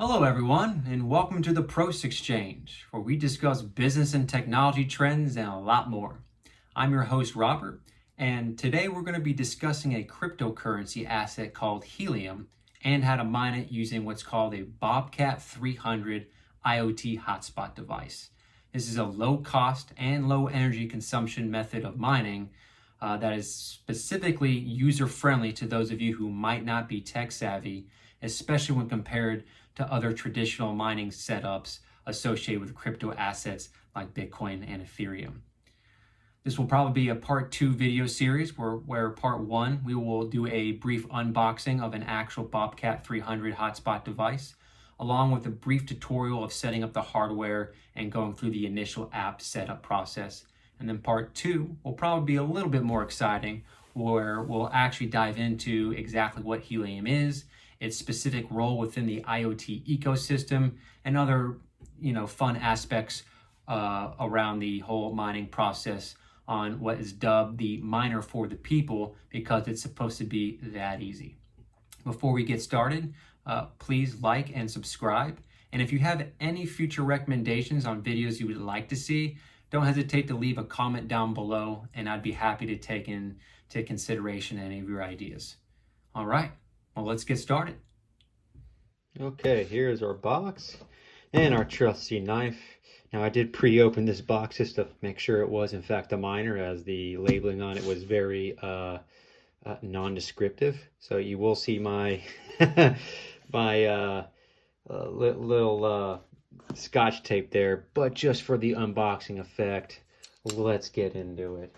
Hello, everyone, and welcome to the Prost Exchange, where we discuss business and technology trends and a lot more. I'm your host, Robert, and today we're going to be discussing a cryptocurrency asset called Helium and how to mine it using what's called a Bobcat300 IoT hotspot device. This is a low cost and low energy consumption method of mining that is specifically user friendly to those of you who might not be tech savvy, especially when compared to other traditional mining setups associated with crypto assets like Bitcoin and Ethereum. This will probably be a part 2 video series where part 1 we will do a brief unboxing of an actual Bobcat300 hotspot device, along with a brief tutorial of setting up the hardware and going through the initial app setup process. And then part 2 will probably be a little bit more exciting, where we'll actually dive into exactly what Helium is, its specific role within the IoT ecosystem, and other fun aspects around the whole mining process on what is dubbed the miner for the people, because it's supposed to be that easy. Before we get started, please like and subscribe. And if you have any future recommendations on videos you would like to see, don't hesitate to leave a comment down below, and I'd be happy to take into consideration any of your ideas. All right, well, let's get started. Okay, here's our box and our trusty knife. Now, I did pre-open this box just to make sure it was in fact a miner, as the labeling on it was very non-descriptive. So you will see my my little scotch tape there, but just for the unboxing effect, let's get into it.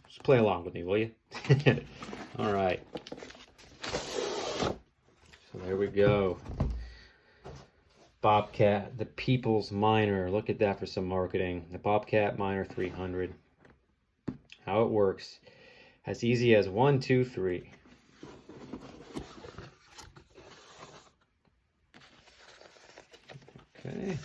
Just play along with me, will you? All right. So there we go. Bobcat, the people's miner. Look at that for some marketing. The Bobcat Miner 300. How it works. As easy as 1, 2, 3. Okay.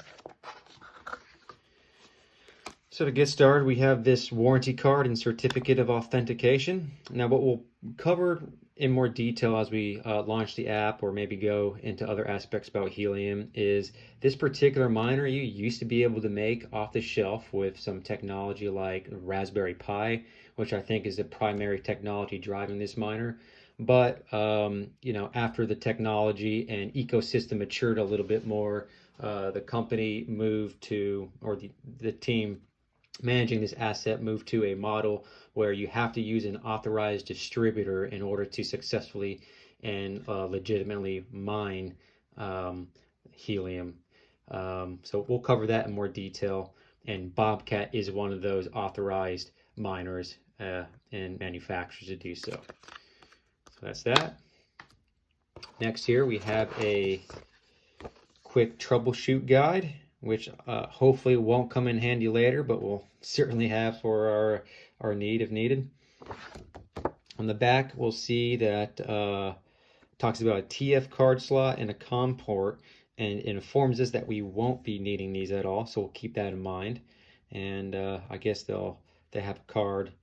So to get started, we have this warranty card and certificate of authentication. Now, what we'll cover in more detail as we launch the app, or maybe go into other aspects about Helium, is this particular miner you used to be able to make off the shelf with some technology like Raspberry Pi, which I think is the primary technology driving this miner. But after the technology and ecosystem matured a little bit more, the company moved to, or the team managing this asset moved to a model where you have to use an authorized distributor in order to successfully and legitimately mine Helium. So we'll cover that in more detail, and Bobcat is one of those authorized miners and manufacturers to do so. So that's that. Next here we have a quick troubleshoot guide, which hopefully won't come in handy later, but we'll certainly have for our need if needed. On the back, we'll see that talks about a TF card slot and a COM port, and it informs us that we won't be needing these at all, so we'll keep that in mind. And I guess they have a card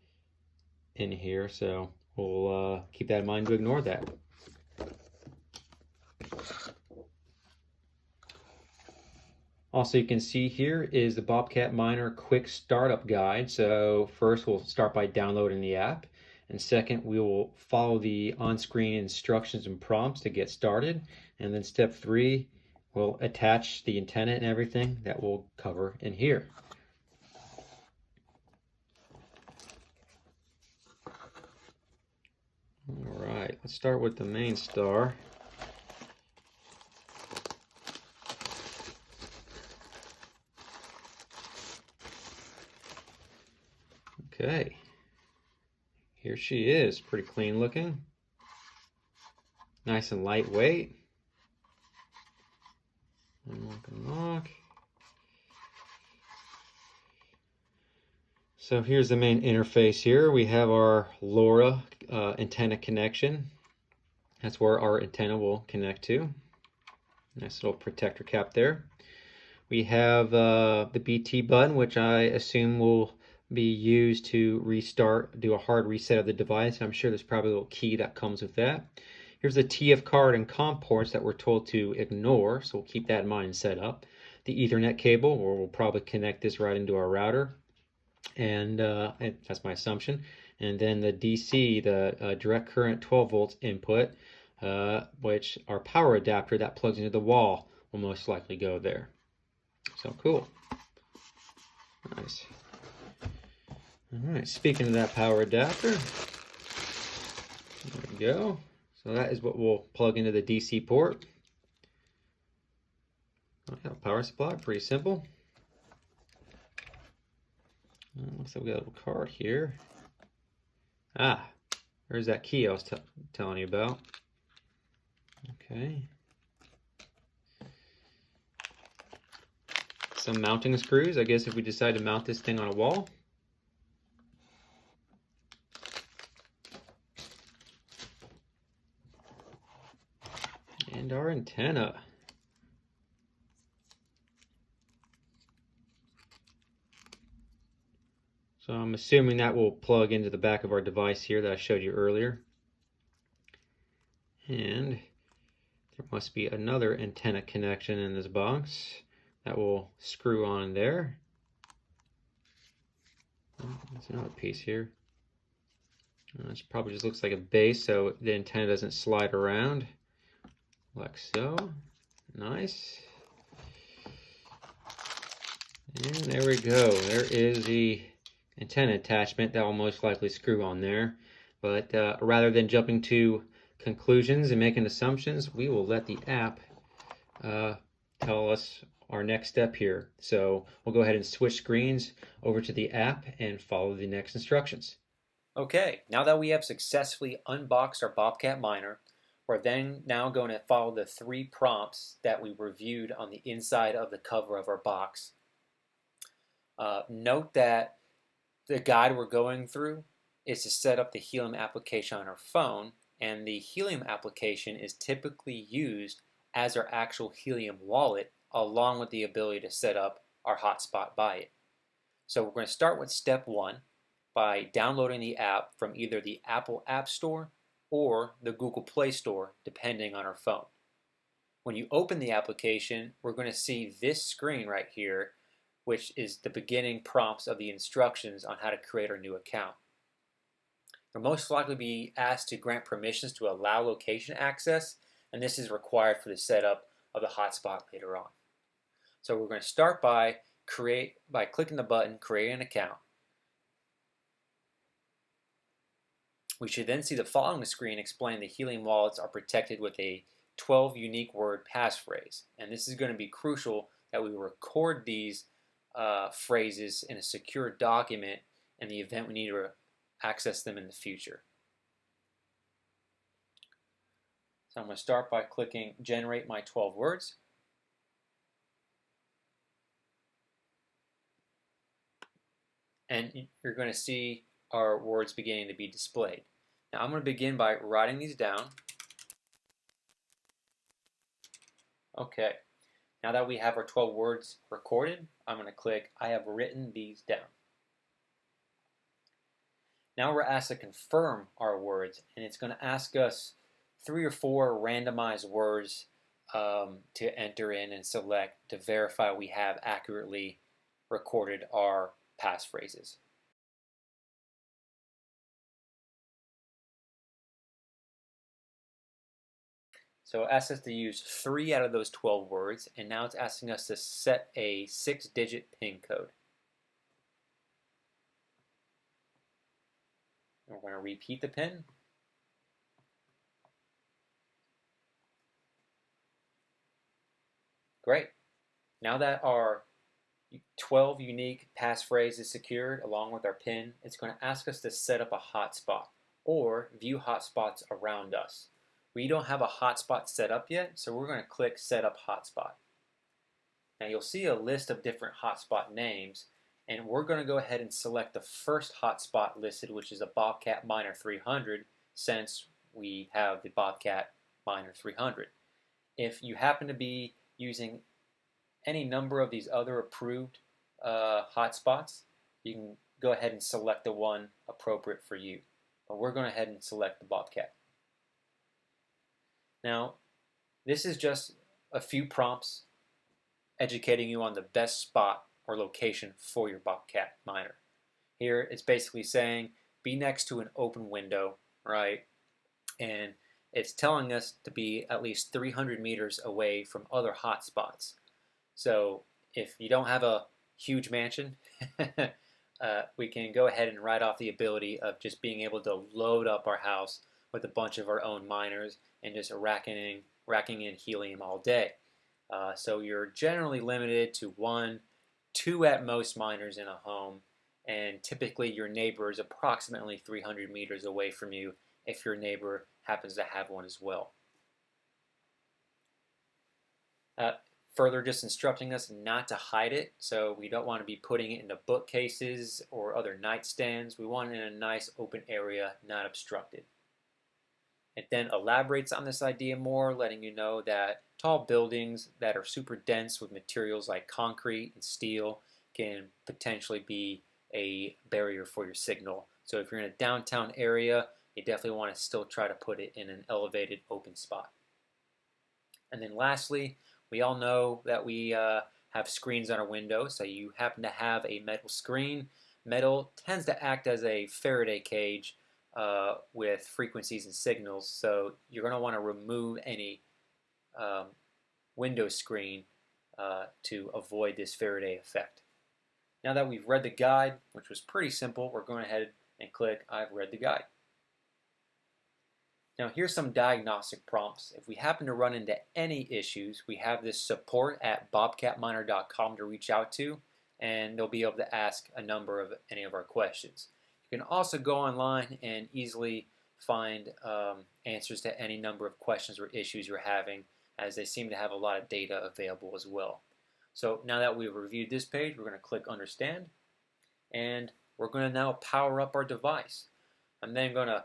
in here, so we'll keep that in mind to ignore that. Also, you can see here is the Bobcat Miner quick startup guide. So first we'll start by downloading the app, and second we will follow the on-screen instructions and prompts to get started, and then step 3 we'll attach the antenna and everything that we'll cover in here. All right, let's start with the main star. Okay, here she is, pretty clean looking, nice and lightweight. Unlock. So here's the main interface here. We have our LoRa antenna connection. That's where our antenna will connect to. Nice little protector cap there. We have the BT button, which I assume will be used to restart, do a hard reset of the device. I'm sure there's probably a little key that comes with that. Here's the TF card and COM ports that we're told to ignore, so we'll keep that in mind and set up. The Ethernet cable, where we'll probably connect this right into our router, and that's my assumption. And then the DC, the direct current 12 volts input, which our power adapter that plugs into the wall will most likely go there. So cool. Nice. All right, speaking of that power adapter, there we go. So that is what we'll plug into the DC port. Power supply, pretty simple. Looks like we got a little card here. Ah, there's that key I was telling you about. Okay. Some mounting screws, I guess, if we decide to mount this thing on a wall. And our antenna. So I'm assuming that will plug into the back of our device here that I showed you earlier. And there must be another antenna connection in this box that will screw on there. There's another piece here. This probably just looks like a base so the antenna doesn't slide around like so. Nice. And there we go. There is the antenna attachment that will most likely screw on there. But rather than jumping to conclusions and making assumptions, we will let the app tell us our next step here. So we'll go ahead and switch screens over to the app and follow the next instructions. Okay, now that we have successfully unboxed our Bobcat miner, we're then now going to follow the 3 prompts that we reviewed on the inside of the cover of our box. Note that the guide we're going through is to set up the Helium application on our phone, and the Helium application is typically used as our actual Helium wallet, along with the ability to set up our hotspot by it. So we're going to start with step 1 by downloading the app from either the Apple App Store or the Google Play Store, depending on our phone. When you open the application, we're going to see this screen right here, which is the beginning prompts of the instructions on how to create our new account. You'll most likely be asked to grant permissions to allow location access, and this is required for the setup of the hotspot later on. So we're going to start by clicking the button, create an account. We should then see the following screen explaining the Helium wallets are protected with a 12 unique word passphrase. And this is going to be crucial that we record these phrases in a secure document in the event we need to access them in the future. So I'm going to start by clicking Generate My 12 Words. And you're going to see our words beginning to be displayed. Now I'm going to begin by writing these down. Okay, now that we have our 12 words recorded, I'm going to click I have written these down. Now we're asked to confirm our words, and it's going to ask us 3 or 4 randomized words to enter in and select to verify we have accurately recorded our passphrases. So it asks us to use 3 out of those 12 words, and now it's asking us to set a 6-digit PIN code. And we're going to repeat the PIN. Great. Now that our 12 unique passphrase is secured along with our PIN, it's going to ask us to set up a hotspot or view hotspots around us. We don't have a hotspot set up yet, so we're going to click Set Up Hotspot. Now you'll see a list of different hotspot names, and we're going to go ahead and select the first hotspot listed, which is a Bobcat Miner 300, since we have the Bobcat Miner 300. If you happen to be using any number of these other approved hotspots, you can go ahead and select the one appropriate for you. But we're going to head and select the Bobcat. Now, this is just a few prompts educating you on the best spot or location for your Bobcat miner. Here, it's basically saying be next to an open window, right? And it's telling us to be at least 300 meters away from other hotspots. So if you don't have a huge mansion, we can go ahead and write off the ability of just being able to load up our house with a bunch of our own miners and just racking in helium all day. So you're generally limited to one, two at most miners in a home, and typically your neighbor is approximately 300 meters away from you if your neighbor happens to have one as well. Further, just instructing us not to hide it, so we don't want to be putting it into bookcases or other nightstands. We want it in a nice open area, not obstructed. It then elaborates on this idea more, letting you know that tall buildings that are super dense with materials like concrete and steel can potentially be a barrier for your signal. So if you're in a downtown area, you definitely want to still try to put it in an elevated open spot. And then lastly, we all know that we have screens on our windows, so you happen to have a metal screen. Metal tends to act as a Faraday cage with frequencies and signals, so you're going to want to remove any window screen to avoid this Faraday effect. Now that we've read the guide, which was pretty simple, we're going ahead and click I've read the guide. Now here's some diagnostic prompts. If we happen to run into any issues, we have this support at bobcatminer.com to reach out to, and they'll be able to ask a number of any of our questions. You can also go online and easily find answers to any number of questions or issues you're having, as they seem to have a lot of data available as well. So now that we've reviewed this page, we're going to click Understand, and we're going to now power up our device. I'm then going to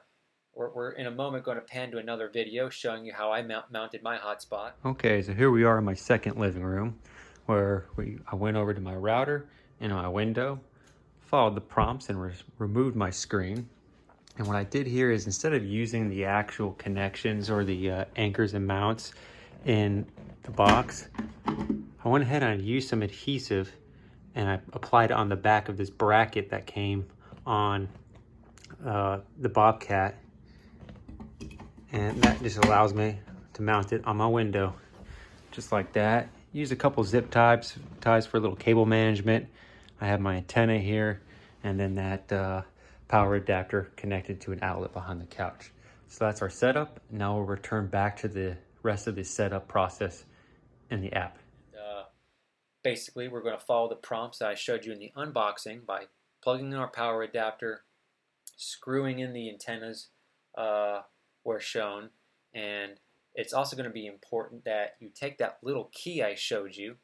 We're in a moment going to pan to another video showing you how I mounted my hotspot. Okay, so here we are in my second living room where I went over to my router and my window, followed the prompts and removed my screen. And what I did here is, instead of using the actual connections or the anchors and mounts in the box, I went ahead and I used some adhesive and I applied it on the back of this bracket that came on the Bobcat. And that just allows me to mount it on my window, just like that. Use a couple zip ties for a little cable management. I have my antenna here, and then that power adapter connected to an outlet behind the couch. So that's our setup. Now we'll return back to the rest of the setup process in the app. Basically, we're going to follow the prompts that I showed you in the unboxing by plugging in our power adapter, screwing in the antennas where shown, and it's also going to be important that you take that little key I showed you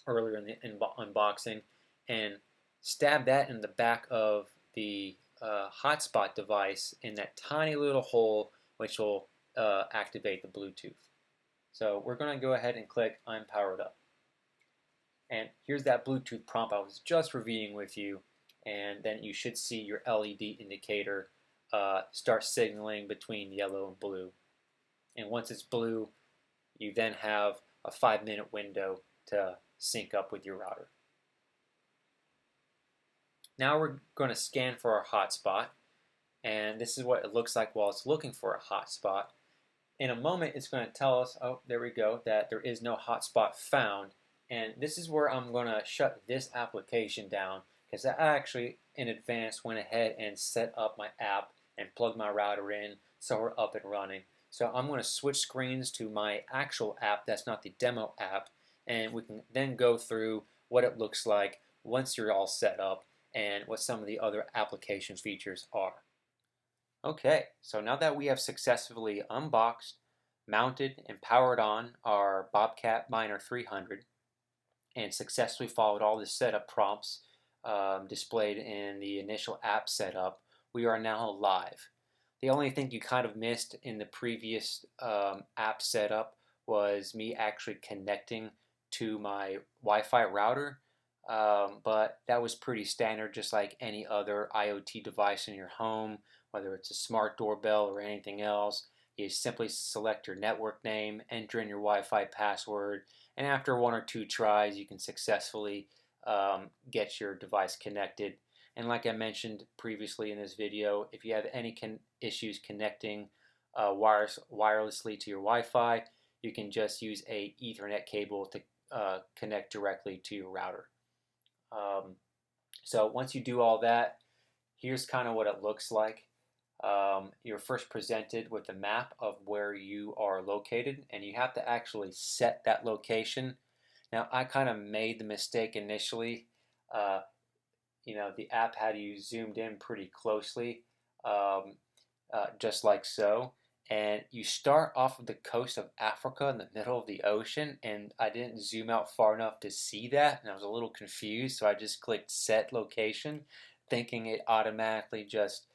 earlier in the unboxing and stab that in the back of the hotspot device in that tiny little hole, which will activate the Bluetooth. So we're going to go ahead and click I'm powered up. And here's that Bluetooth prompt I was just reviewing with you, and then you should see your LED indicator start signaling between yellow and blue. And once it's blue, you then have a 5-minute window to sync up with your router. Now we're going to scan for our hotspot, and this is what it looks like while it's looking for a hotspot. In a moment, it's going to tell us, oh, there we go, that there is no hotspot found. And this is where I'm going to shut this application down, because I actually in advance went ahead and set up my app and plugged my router in, so we're up and running. So I'm going to switch screens to my actual app that's not the demo app, and we can then go through what it looks like once you're all set up and what some of the other application features are. Okay, so now that we have successfully unboxed, mounted, and powered on our Bobcat 300 and successfully followed all the setup prompts displayed in the initial app setup, we are now live. The only thing you kind of missed in the previous app setup was me actually connecting to my Wi-Fi router, but that was pretty standard, just like any other IoT device in your home, whether it's a smart doorbell or anything else. You simply select your network name, enter in your Wi-Fi password, and after 1 or 2 tries, you can successfully get your device connected. And like I mentioned previously in this video, if you have any issues connecting wirelessly to your Wi-Fi, you can just use a Ethernet cable to connect directly to your router. So once you do all that, here's kind of what it looks like. You're first presented with a map of where you are located, and you have to actually set that location. Now, I kind of made the mistake initially. The app had you zoomed in pretty closely, just like so. And you start off of the coast of Africa in the middle of the ocean, and I didn't zoom out far enough to see that, and I was a little confused, so I just clicked set location, thinking it automatically just,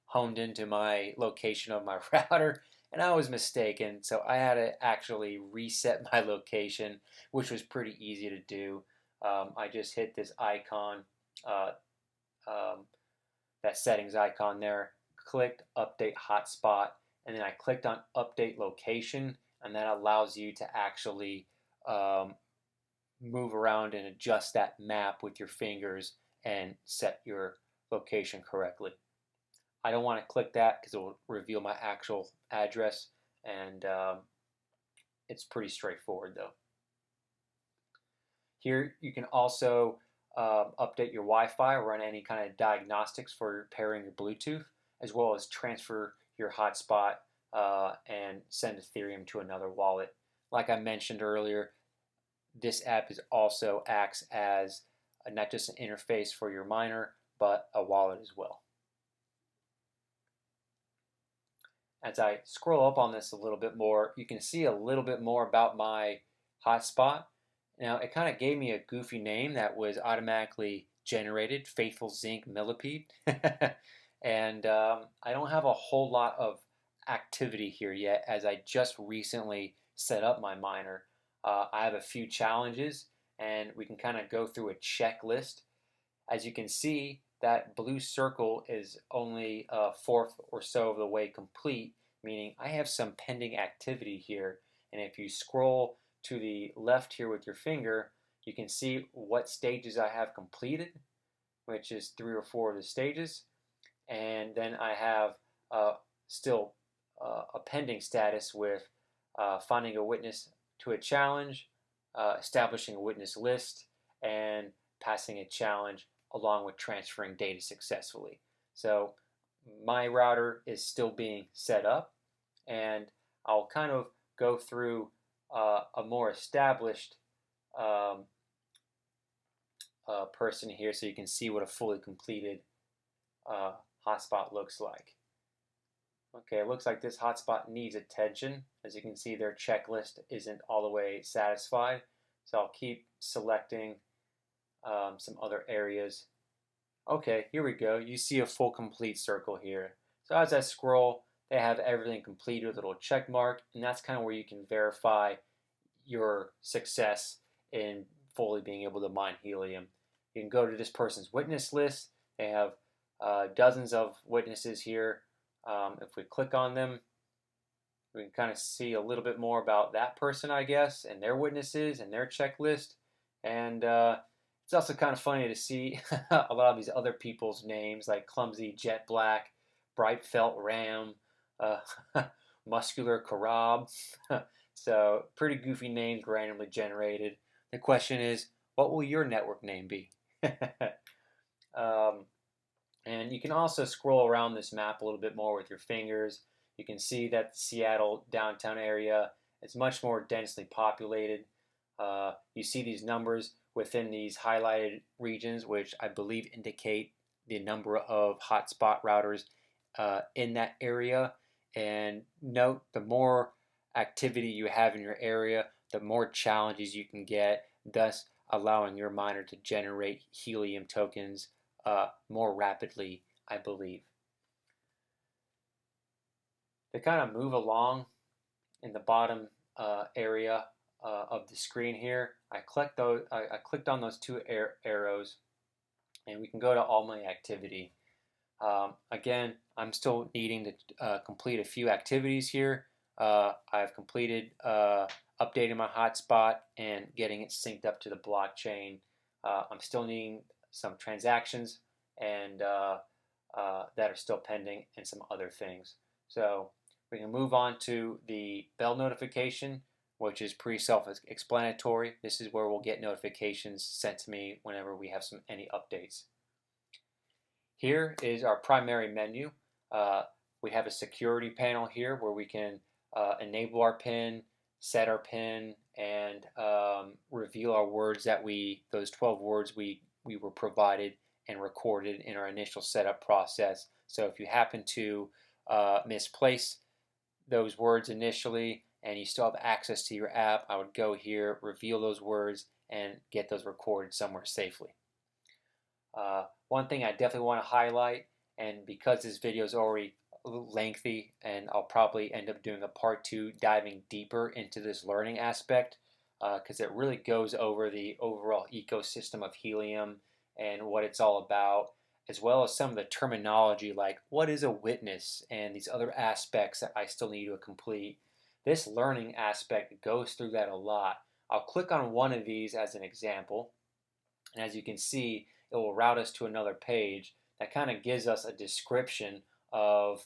honed into my location of my router, and I was mistaken, so I had to actually reset my location, which was pretty easy to do. I just hit this icon, that settings icon there, clicked update hotspot, and then I clicked on update location, and that allows you to actually move around and adjust that map with your fingers and set your location correctly. I don't want to click that because it will reveal my actual address, and it's pretty straightforward though. Here you can also update your Wi-Fi or run any kind of diagnostics for pairing your Bluetooth, as well as transfer your hotspot and send Ethereum to another wallet. Like I mentioned earlier, this app also acts as not just an interface for your miner, but a wallet as well. As I scroll up on this a little bit more, you can see a little bit more about my hotspot. Now, it kind of gave me a goofy name that was automatically generated, Faithful Zinc Millipede. And I don't have a whole lot of activity here yet, as I just recently set up my miner. I have a few challenges, and we can kind of go through a checklist. As you can see, that blue circle is only a fourth or so of the way complete, meaning I have some pending activity here. And if you scroll to the left here with your finger, you can see what stages I have completed, which is 3 or 4 of the stages. And then I have still a pending status with finding a witness to a challenge, establishing a witness list, and passing a challenge along with transferring data successfully. So my router is still being set up, and I'll kind of go through a more established person here so you can see what a fully completed hotspot looks like. Okay, it looks like this hotspot needs attention. As you can see, their checklist isn't all the way satisfied. So I'll keep selecting some other areas. Okay, here we go. You see a full complete circle here. So as I scroll, they have everything completed with a little check mark, and that's kind of where you can verify your success in fully being able to mine Helium. You can go to this person's witness list. They have dozens of witnesses here. If we click on them, we can kind of see a little bit more about that person, I guess, and their witnesses and their checklist. And it's also kind of funny to see a lot of these other people's names, like Clumsy Jet Black, Bright Felt Ram, Muscular Karab. So pretty goofy names randomly generated. The question is, what will your network name be? And you can also scroll around this map a little bit more with your fingers. You can see that the Seattle downtown area is much more densely populated. You see these numbers within these highlighted regions, which I believe indicate the number of hotspot routers in that area. And note, the more activity you have in your area, the more challenges you can get, thus allowing your miner to generate Helium tokens more rapidly, I believe. They kind of move along in the bottom area of the screen here. I clicked on those 2 arrows, and we can go to all my activity. Again, I'm still needing to complete a few activities here. I've completed updating my hotspot and getting it synced up to the blockchain. I'm still needing some transactions and that are still pending and some other things. So we can move on to the bell notification, which is pretty self-explanatory. This is where we'll get notifications sent to me whenever we have any updates. Here is our primary menu. We have a security panel here where we can enable our PIN, set our PIN, and reveal our words that those 12 words we were provided and recorded in our initial setup process. So if you happen to misplace those words initially and you still have access to your app, I would go here, reveal those words, and get those recorded somewhere safely. One thing I definitely want to highlight, and because this video is already a little lengthy and I'll probably end up doing a part 2 diving deeper into this learning aspect, because it really goes over the overall ecosystem of Helium and what it's all about, as well as some of the terminology like what is a witness and these other aspects that I still need to complete. This learning aspect goes through that a lot. I'll click on one of these as an example, and as you can see, it will route us to another page that kind of gives us a description of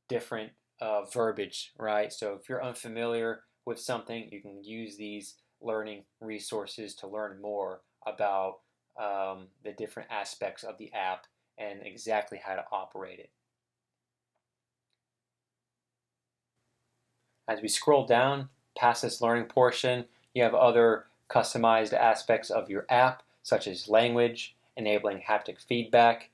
different verbiage, right? So if you're unfamiliar with something, you can use these learning resources to learn more about the different aspects of the app and exactly how to operate it. As we scroll down past this learning portion, you have other customized aspects of your app, such as language, enabling haptic feedback,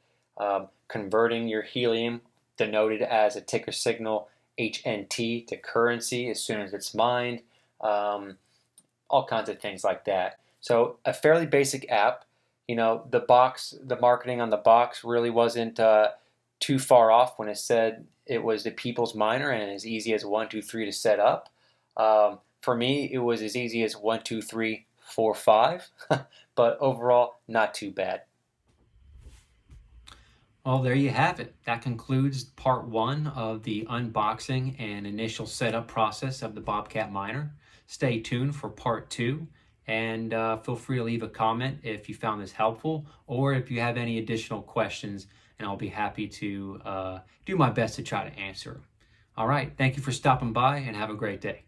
converting your Helium, denoted as a ticker signal HNT, to currency as soon as it's mined, all kinds of things like that. So a fairly basic app. You know, the marketing on the box really wasn't too far off when it said it was the people's miner and as easy as 1, 2, 3 to set up. For me, it was as easy as 1, 2, 3, 4, 5, but overall, not too bad. Well, there you have it. That concludes part 1 of the unboxing and initial setup process of the Bobcat miner. Stay tuned for part 2, and feel free to leave a comment if you found this helpful or if you have any additional questions, and I'll be happy to do my best to try to answer them. All right, thank you for stopping by and have a great day.